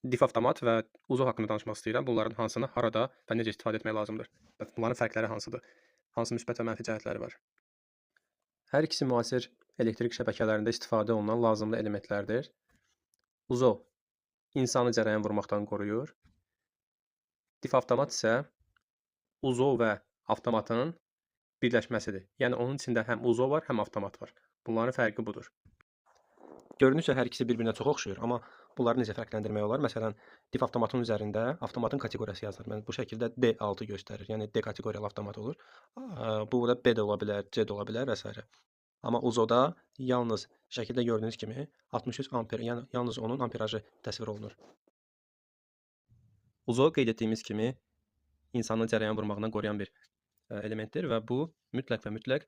Dif avtomat və Uzo haqqında danışmaq istəyirəm. Bunların hansını, harada və necə istifadə etmək lazımdır? Bunların fərqləri hansıdır? Hansı müsbət və mənfi cəhətləri var? Hər ikisi müasir elektrik şəbəkələrində istifadə olunan lazımlı elementlərdir. Uzo insanı cərəyan vurmaqdan qoruyur. Dif avtomat isə Uzo və avtomatın birləşməsidir. Yəni onun içində həm Uzo var, həm avtomat var. Bunların fərqi budur. Görünüşə hər ikisi bir-birinə çox oxşayır, amma bunları necə fərqləndirmək olar? Məsələn, dif avtomatın üzərində avtomatın kateqoriyası yazılır. Mən bu şəkildə D6 göstərir. Yəni D kateqoriyalı avtomat olur. Bu da B də ola bilər, C də ola bilər və s. Amma Uzoda yalnız şəkildə gördüyünüz kimi 63 amper, yəni yalnız onun amperajı təsvir olunur. Uzo qeyd etdiyimiz kimi insanın cərəyan vurmağından qoruyan bir elementdir və bu mütləq və mütləq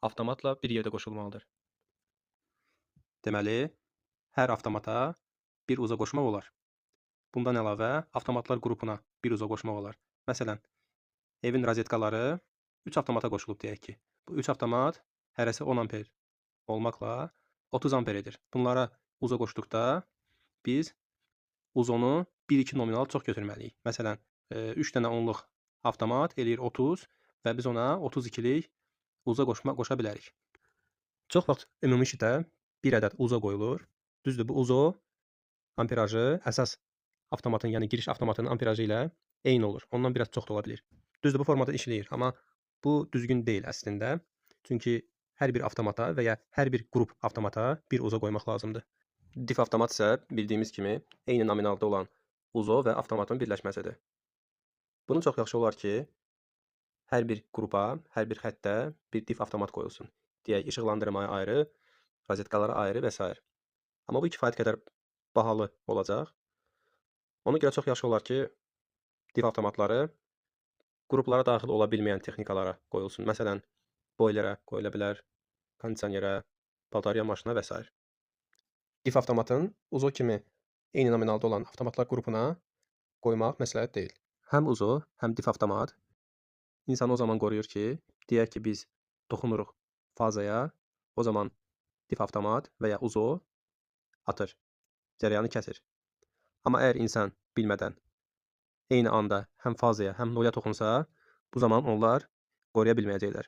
avtomatla bir yerdə qoşulmalıdır. Deməli, hər avtomata bir uza qoşmaq olar. Bundan əlavə, avtomatlar qrupuna bir uza qoşmaq olar. Məsələn, evin rozetkaları 3 avtomata qoşulub deyək ki. Bu 3 avtomat hərəsi 10 amper olmaqla 30 amper edir. Bunlara uza qoşduqda biz uzonu 1-2 nominal çox götürməliyik. Məsələn, 3 dənə 10-luq avtomat eləyir 30 və biz ona 32-lik uza qoşa bilərik. Çox vaxt ümumi işdə bir ədəd uzo qoyulur. Düzdür, bu uzo amperajı əsas avtomatın, yəni giriş avtomatının amperajı ilə eyni olur. Ondan biraz çox da ola bilir. Düzdür, bu formada işləyir, amma bu düzgün deyil əslində. Çünki hər bir avtomata və ya hər bir qrup avtomata bir uzo qoymaq lazımdır. Dif avtomat isə bildiyimiz kimi eyni nominalda olan uzo və avtomatın birləşməsidir. Bunu çox yaxşı olar ki, hər bir qrupa, hər bir xəttə bir dif avtomat qoyulsun. Deyək, işıqlandırmaya ayrı, rozetkalara ayrı və s. Amma bu kifayət qədər bahalı olacaq. Ona görə çox yaxşı olar ki, dif avtomatları qruplara daxil ola bilməyən texnikalara qoyulsun. Məsələn, boilerə qoyula bilər, kondisionerə, batarya maşına və s. Dif avtomatın uzo kimi eyni nominalda olan avtomatlar qrupuna qoymaq məsləhət deyil. Həm uzo, həm dif avtomat insanı o zaman qoruyur ki, deyək ki, biz toxunuruq fazaya, o zaman dif avtomat və ya uzo atır, cərəyanı kəsir. Amma əgər insan bilmədən eyni anda həm fazaya, həm noya toxunsa, bu zaman onlar qoruya bilməyəcəklər.